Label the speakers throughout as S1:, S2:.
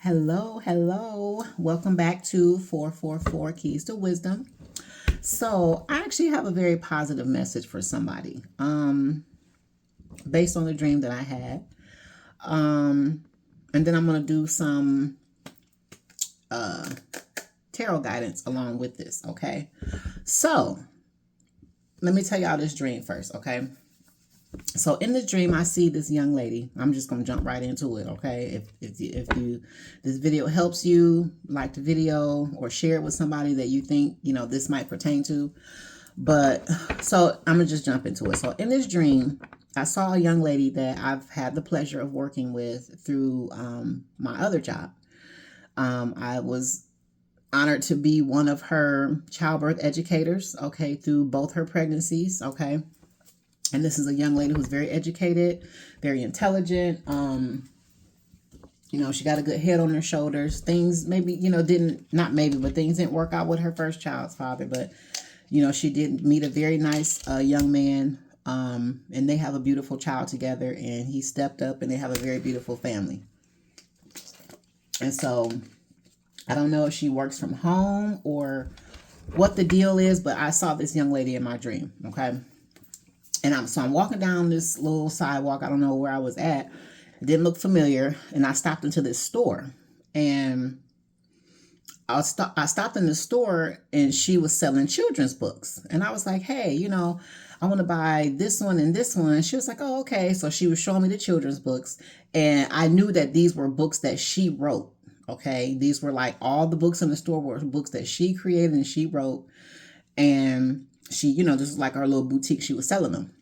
S1: Hello, hello. Welcome back to 444 Keys to Wisdom. So, I actually have a very positive message for somebody based on the dream that I had. And then I'm going to do some tarot guidance along with this, okay? So, let me tell y'all this dream first, okay? So in this dream, I see this young lady. I'm just gonna jump right into it, okay? If this video helps you, like the video or share it with somebody that you think this might pertain to. But so I'm gonna just jump into it. So in this dream, I saw a young lady that I've had the pleasure of working with through my other job. I was honored to be one of her childbirth educators, okay, through both her pregnancies, okay. And this is a young lady who's very educated, very intelligent. She got a good head on her shoulders. Things maybe, but things didn't work out with her first child's father. But, she did meet a very nice young man. And they have a beautiful child together. And he stepped up and they have a very beautiful family. And so I don't know if she works from home or what the deal is, but I saw this young lady in my dream. Okay. And I'm walking down this little sidewalk. I don't know where I was at. It didn't look familiar. And I stopped into this store. And I stopped in the store and she was selling children's books. And I was like, hey, I want to buy this one and this one. And she was like, oh, okay. So she was showing me the children's books. And I knew that these were books that she wrote. Okay. These were like all the books in the store were books that she created and she wrote. And she, this was like our little boutique. She was selling them.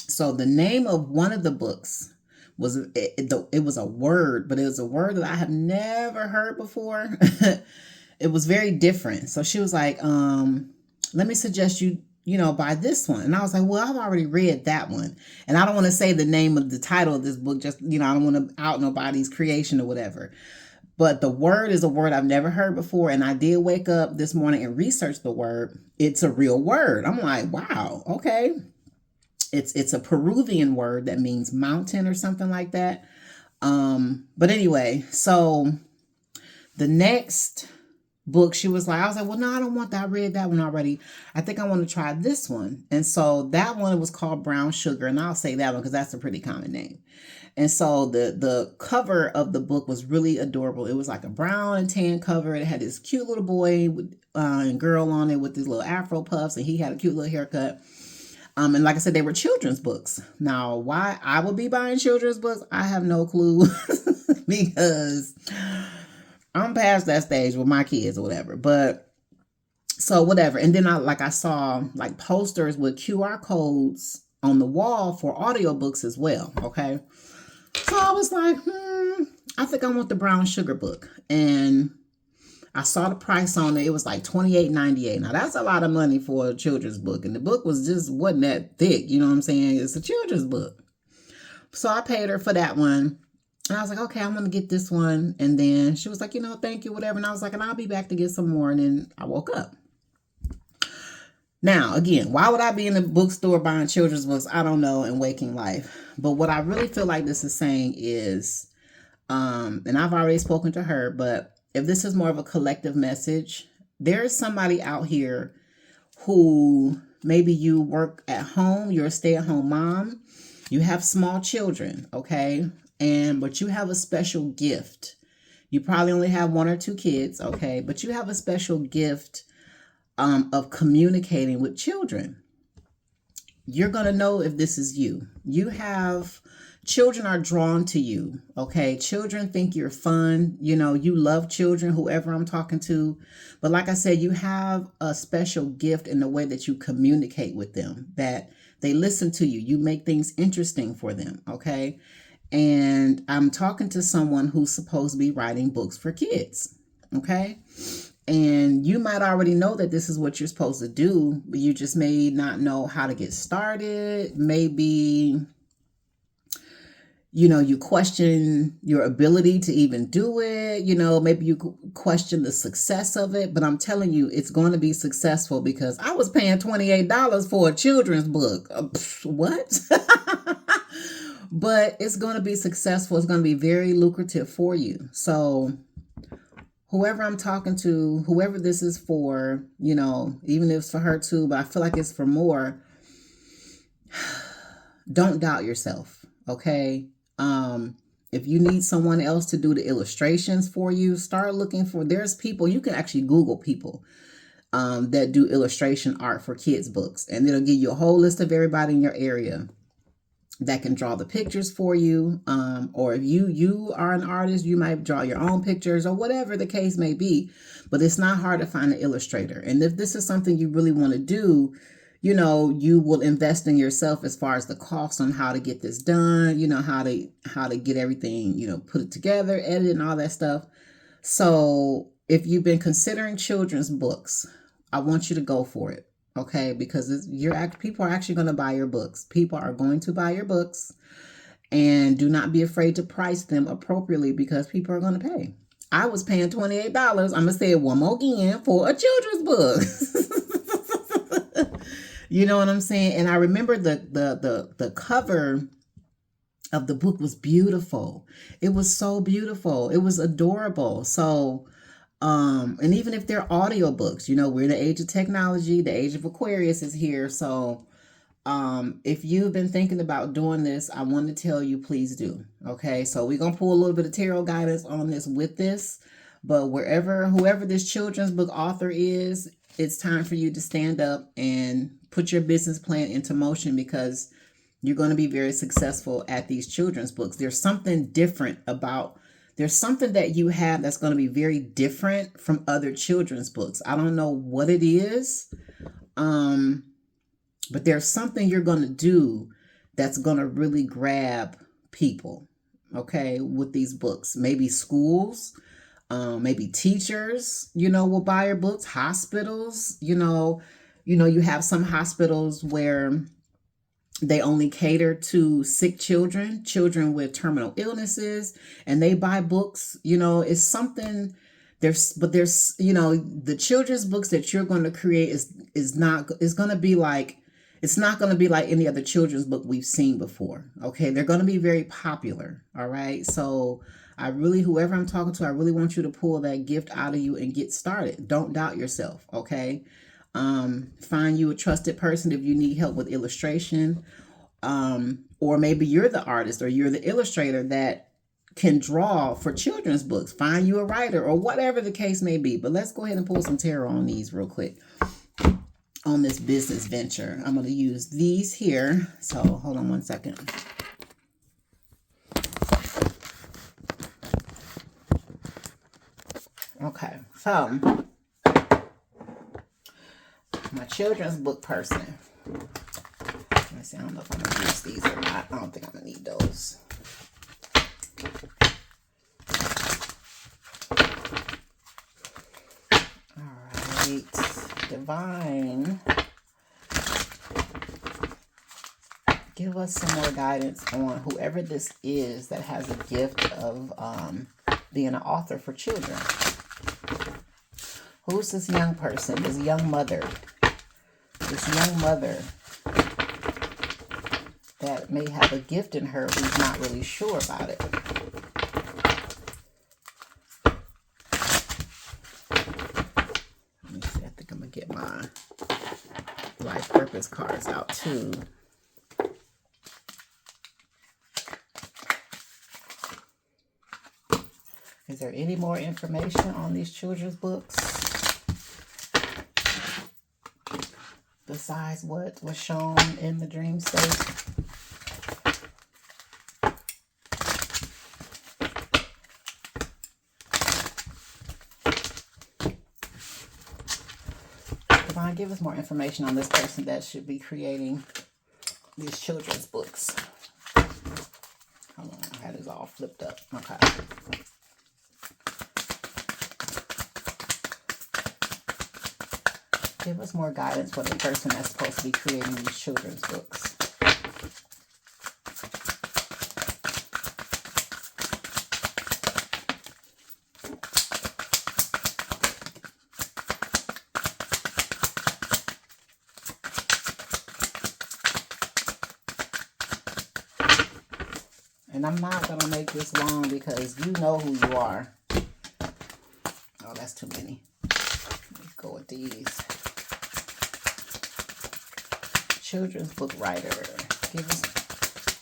S1: So the name of one of the books was, it was a word, but it was a word that I have never heard before. It was very different. So she was like, let me suggest you, buy this one. And I was like, well, I've already read that one. And I don't want to say the name of the title of this book. Just, I don't want to out nobody's creation or whatever. But the word is a word I've never heard before. And I did wake up this morning and research the word. It's a real word. I'm like, wow, okay. It's a Peruvian word that means mountain or something like that. But anyway, so the next book, I was like, well, no, I don't want that. I read that one already. I think I want to try this one. And so that one was called Brown Sugar. And I'll say that one because that's a pretty common name. And so the cover of the book was really adorable. It was like a brown and tan cover. It had this cute little boy and girl on it with these little afro puffs. And he had a cute little haircut. And like I said, they were children's books. Now, why I would be buying children's books, I have no clue because I'm past that stage with my kids or whatever. But so whatever. And then I saw like posters with QR codes on the wall for audiobooks as well. Okay. So I was like, I think I want the Brown Sugar book. And I saw the price on it. It was like $28.98. Now that's a lot of money for a children's book. And the book wasn't that thick. You know what I'm saying? It's a children's book. So I paid her for that one. And I was like, okay, I'm going to get this one. And then she was like, thank you, whatever. And I was like, and I'll be back to get some more. And then I woke up. Now, again, why would I be in the bookstore buying children's books? I don't know, in waking life. But what I really feel like this is saying is, and I've already spoken to her, but if this is more of a collective message, there is somebody out here who maybe you work at home, you're a stay-at-home mom, you have small children, okay? But you have a special gift. You probably only have one or two kids, okay? But you have a special gift of communicating with children. You're going to know if this is you. Children are drawn to you, okay? Children think you're fun. You love children, whoever I'm talking to. But like I said, you have a special gift in the way that you communicate with them, that they listen to you. You make things interesting for them, okay? And I'm talking to someone who's supposed to be writing books for kids, okay? And you might already know that this is what you're supposed to do, but you just may not know how to get started. Maybe, you question your ability to even do it. Maybe you question the success of it, but I'm telling you, it's going to be successful because I was paying $28 for a children's book. What? But it's going to be successful. It's going to be very lucrative for you. So whoever I'm talking to, whoever this is for, you know, even if it's for her too, but I feel like it's for more, don't doubt yourself. Okay. If you need someone else to do the illustrations for you, start looking for, there's people, you can actually Google people that do illustration art for kids books, and it'll give you a whole list of everybody in your area that can draw the pictures for you. Or if you are an artist, you might draw your own pictures or whatever the case may be. But it's not hard to find an illustrator. And if this is something you really want to do, you know, you will invest in yourself as far as the cost on how to get this done, you know, how to get everything, you know, put it together, edit and all that stuff. So if you've been considering children's books, I want you to go for it. Okay, because people are actually going to buy your books. People are going to buy your books, and do not be afraid to price them appropriately because people are going to pay. I was paying $28. I'm going to say it one more again for a children's book. You know what I'm saying? And I remember the cover of the book was beautiful. It was so beautiful. It was adorable. So and even if they're audiobooks, you know, we're in the age of technology, the age of Aquarius is here. So if you've been thinking about doing this, I want to tell you, please do. Okay, so we're going to pull a little bit of tarot guidance on this with this. But whoever this children's book author is, it's time for you to stand up and put your business plan into motion, because you're going to be very successful at these children's books. There's something that you have that's going to be very different from other children's books. I don't know what it is, but there's something you're going to do that's going to really grab people, okay, with these books. Maybe schools, maybe teachers, you know, will buy your books. Hospitals, you know, you have some hospitals where they only cater to sick children with terminal illnesses, and they buy books. You know, it's something there's, you know, the children's books that you're going to create is not going to be like, it's not going to be like any other children's book we've seen before. Okay. They're going to be very popular. All right. So whoever I'm talking to, I really want you to pull that gift out of you and get started. Don't doubt yourself. Okay. Find you a trusted person if you need help with illustration, or maybe you're the artist or you're the illustrator that can draw for children's books. Find you a writer or whatever the case may be. But let's go ahead and pull some tarot on these real quick on this business venture. I'm going to use these here. So hold on one second. Okay, so my children's book person. Let me see, I don't know if I'm going to use these or not. I don't think I'm going to need those. All right, Divine. Give us some more guidance on whoever this is that has a gift of being an author for children. Who's this young person, this young mother? This young mother that may have a gift in her who's not really sure about it. Let me see, I think I'm going to get my Life Purpose cards out too. Is there any more information on these children's books besides what was shown in the dream state? Divine, give us more information on this person that should be creating these children's books. Hold on, I had this all flipped up. Okay. Give us more guidance for the person that's supposed to be creating these children's books. And I'm not going to make this long because you know who you are. Oh, that's too many. Let's go with these. Children's book writer. Give us,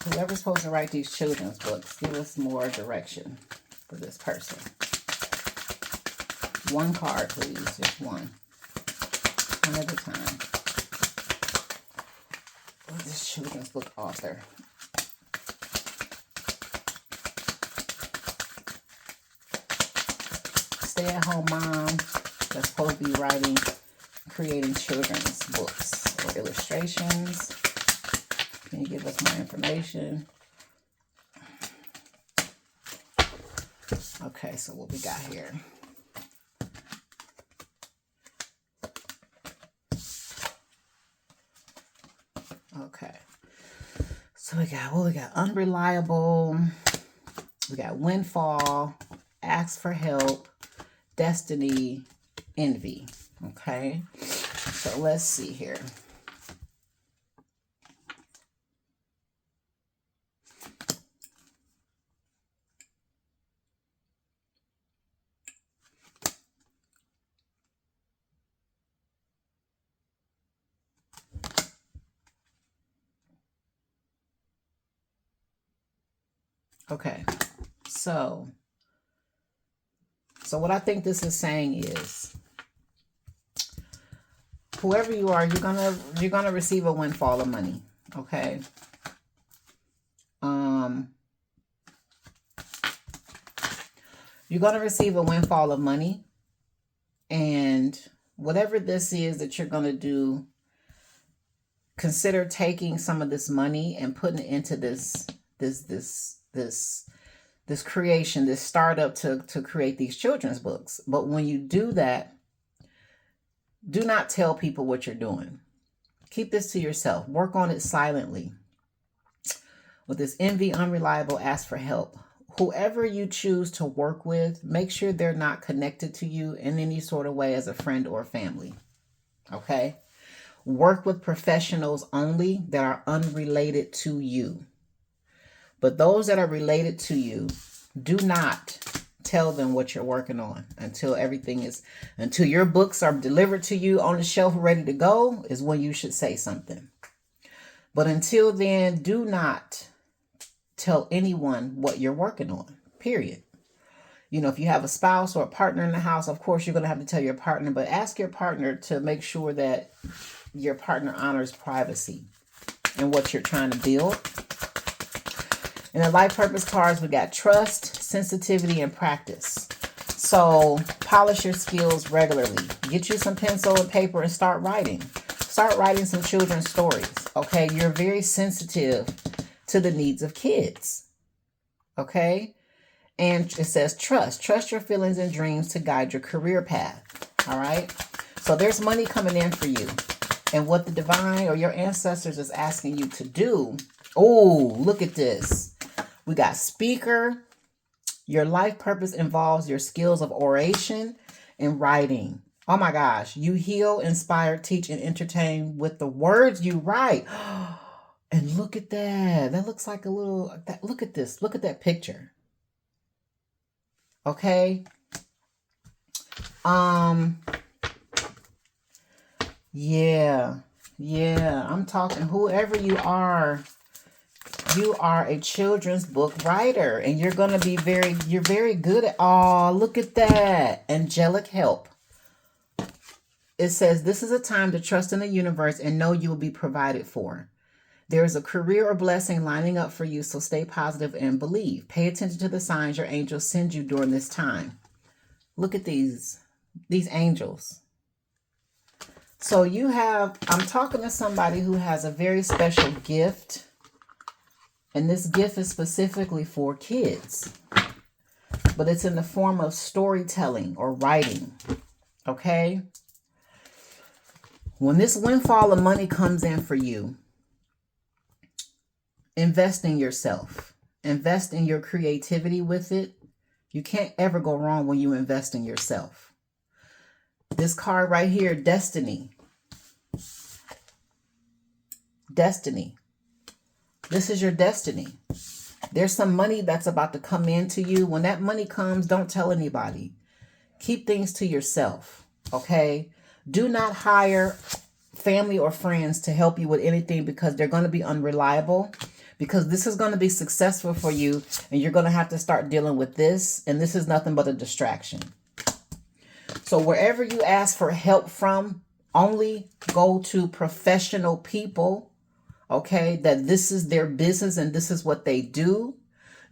S1: whoever's supposed to write these children's books, give us more direction for this person. One card, please. Just one. One at a time. Who's this children's book author? Stay-at-home mom that's supposed to be writing, creating children's books or illustrations. Can you give us more information? Okay, so what we got here? Okay. So we got, what we got? Unreliable. We got Windfall, Ask for Help, Destiny, Envy. Okay. So let's see here. Okay, so what I think this is saying is, whoever you are, you're gonna receive a windfall of money. Okay. You're gonna receive a windfall of money, and whatever this is that you're gonna do, consider taking some of this money and putting it into this creation, this startup to create these children's books. But when you do that, do not tell people what you're doing. Keep this to yourself. Work on it silently. With this envy, unreliable, ask for help. Whoever you choose to work with, make sure they're not connected to you in any sort of way as a friend or family. Okay? Work with professionals only that are unrelated to you. But those that are related to you, do not tell them what you're working on until your books are delivered to you on the shelf ready to go is when you should say something. But until then, do not tell anyone what you're working on, period. You know, if you have a spouse or a partner in the house, of course, you're going to have to tell your partner, but ask your partner to make sure that your partner honors privacy and what you're trying to build. In the life purpose cards, we got trust, sensitivity, and practice. So polish your skills regularly. Get you some pencil and paper and start writing. Start writing some children's stories. Okay, you're very sensitive to the needs of kids. Okay, and it says trust. Trust your feelings and dreams to guide your career path. All right, so there's money coming in for you. And what the divine or your ancestors is asking you to do. Oh, look at this. We got speaker. Your life purpose involves your skills of oration and writing. Oh my gosh. You heal, inspire, teach, and entertain with the words you write. And look at that. That looks like a little, look at this. Look at that picture. Okay. Yeah. I'm talking whoever you are a children's book writer, and you're going to be you're very good at, oh, look at that. Angelic help. It says, this is a time to trust in the universe and know you will be provided for. There is a career or blessing lining up for you, so stay positive and believe. Pay attention to the signs your angels send you during this time. Look at these angels. So I'm talking to somebody who has a very special gift. And this gift is specifically for kids. But it's in the form of storytelling or writing. Okay? When this windfall of money comes in for you, invest in yourself. Invest in your creativity with it. You can't ever go wrong when you invest in yourself. This card right here, Destiny. Destiny. This is your destiny. There's some money that's about to come into you. When that money comes, don't tell anybody. Keep things to yourself, okay? Do not hire family or friends to help you with anything because they're going to be unreliable. Because this is going to be successful for you and you're going to have to start dealing with this. And this is nothing but a distraction. So wherever you ask for help from, only go to professional people, okay, that this is their business and this is what they do.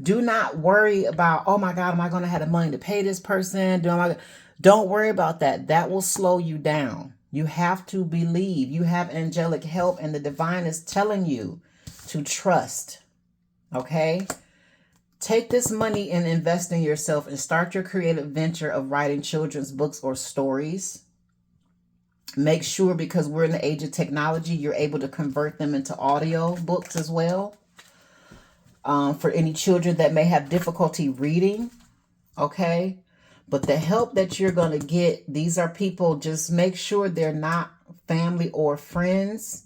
S1: Do not worry about, oh my God, am I going to have the money to pay this person? Don't worry about that. That will slow you down. You have to believe. You have angelic help and the divine is telling you to trust, okay? Take this money and invest in yourself and start your creative venture of writing children's books or stories. Make sure, because we're in the age of technology, you're able to convert them into audio books as well. For any children that may have difficulty reading, okay? But the help that you're going to get, these are people, just make sure they're not family or friends.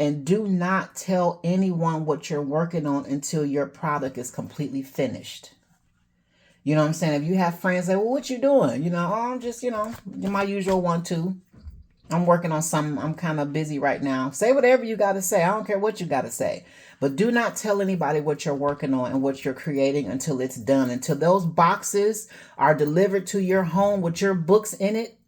S1: And do not tell anyone what you're working on until your product is completely finished. You know what I'm saying? If you have friends say, well, what you doing? Oh, I'm just, my usual 1-2. I'm working on something. I'm kind of busy right now. Say whatever you got to say. I don't care what you got to say. But do not tell anybody what you're working on and what you're creating until it's done. Until those boxes are delivered to your home with your books in it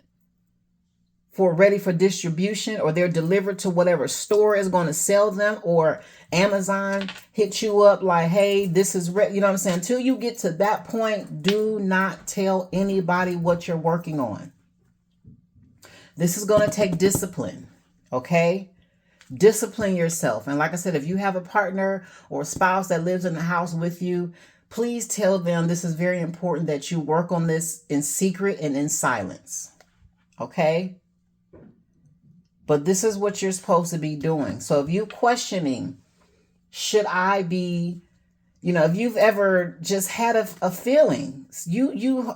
S1: for ready for distribution, or they're delivered to whatever store is going to sell them, or Amazon hit you up like, hey, this is ready. You know what I'm saying? Until you get to that point, do not tell anybody what you're working on. This is going to take discipline, okay? Discipline yourself. And like I said, if you have a partner or a spouse that lives in the house with you, please tell them this is very important that you work on this in secret and in silence, okay? But this is what you're supposed to be doing. So if you're questioning, should I be, if you've ever just had a feeling,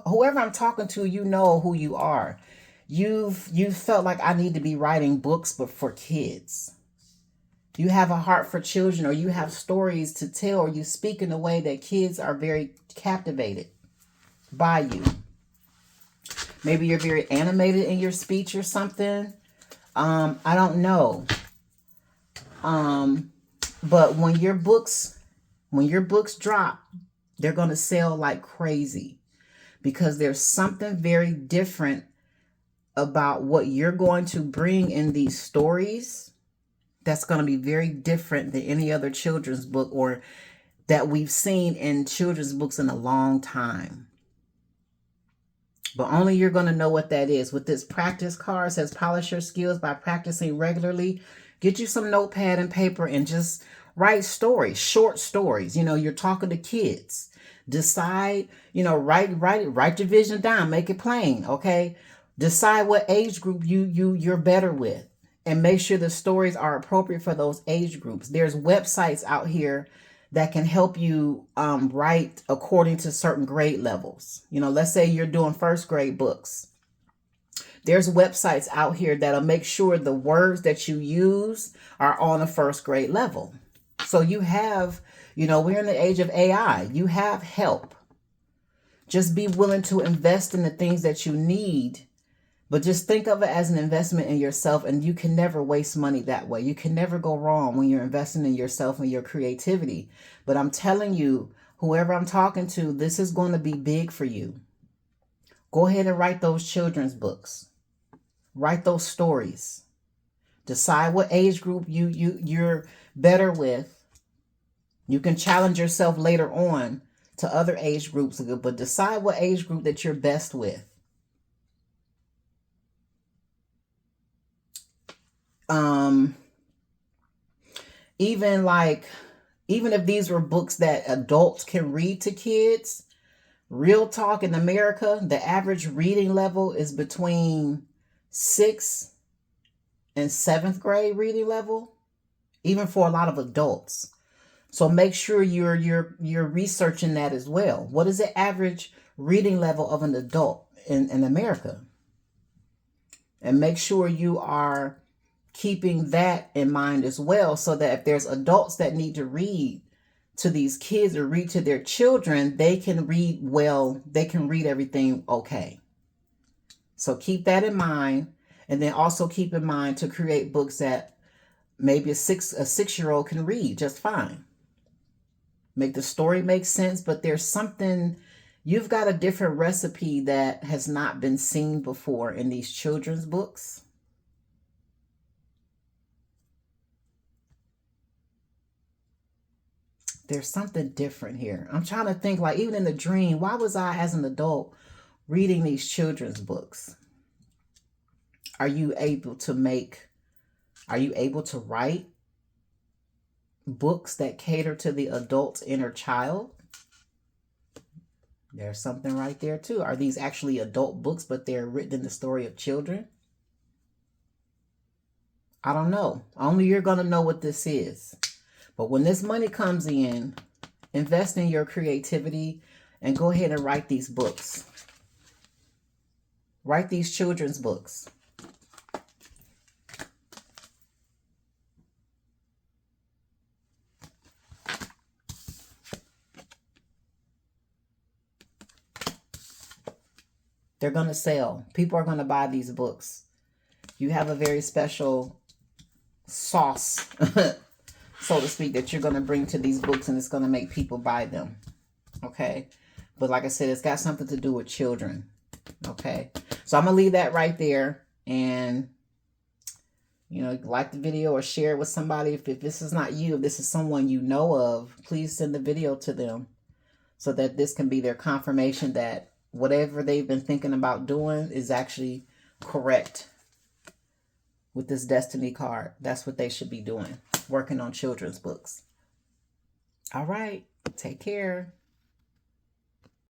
S1: whoever I'm talking to, you know who you are. You've felt like I need to be writing books, but for kids. You have a heart for children, or you have stories to tell, or you speak in a way that kids are very captivated by you. Maybe you're very animated in your speech or something. I don't know. But when your books drop, they're going to sell like crazy, because there's something very different about what you're going to bring in these stories that's going to be very different than any other children's book or that we've seen in children's books in a long time. But only you're going to know what that is. With this practice card, it says polish your skills by practicing regularly. Get you some notepad and paper and just write stories, short stories. You're talking to kids. Decide, write your vision down, make it plain, okay? Decide what age group you're better with, and make sure the stories are appropriate for those age groups. There's websites out here that can help you write according to certain grade levels. Let's say you're doing first grade books. There's websites out here that'll make sure the words that you use are on a first grade level. So you have, we're in the age of AI. You have help. Just be willing to invest in the things that you need. But just think of it as an investment in yourself, and you can never waste money that way. You can never go wrong when you're investing in yourself and your creativity. But I'm telling you, whoever I'm talking to, this is going to be big for you. Go ahead and write those children's books. Write those stories. Decide what age group you're better with. You can challenge yourself later on to other age groups, but decide what age group that you're best with. Even if these were books that adults can read to kids, real talk, in America, the average reading level is between 6th and 7th grade reading level, even for a lot of adults. So make sure you're researching that as well. What is the average reading level of an adult in America? And make sure you are keeping that in mind as well, so that if there's adults that need to read to these kids or read to their children, they can read well, they can read everything okay. So keep that in mind. And then also keep in mind to create books that maybe a 6-year-old can read just fine. Make the story make sense, but there's something, you've got a different recipe that has not been seen before in these children's books. There's something different here. I'm trying to think, like, even in the dream, why was I as an adult reading these children's books? Are you able to write books that cater to the adult's inner child? There's something right there too. Are these actually adult books, but they're written in the story of children? I don't know. Only you're going to know what this is. But when this money comes in, invest in your creativity and go ahead and write these books. Write these children's books. They're going to sell. People are going to buy these books. You have a very special sauce, so to speak, that you're going to bring to these books, and it's going to make people buy them. Okay? But like I said, it's got something to do with children. Okay? So I'm going to leave that right there. And, you know, like the video or share it with somebody. If this is not you, if this is someone you know of, please send the video to them so that this can be their confirmation that whatever they've been thinking about doing is actually correct with this destiny card. That's what they should be doing, working on children's books. All right. Take care.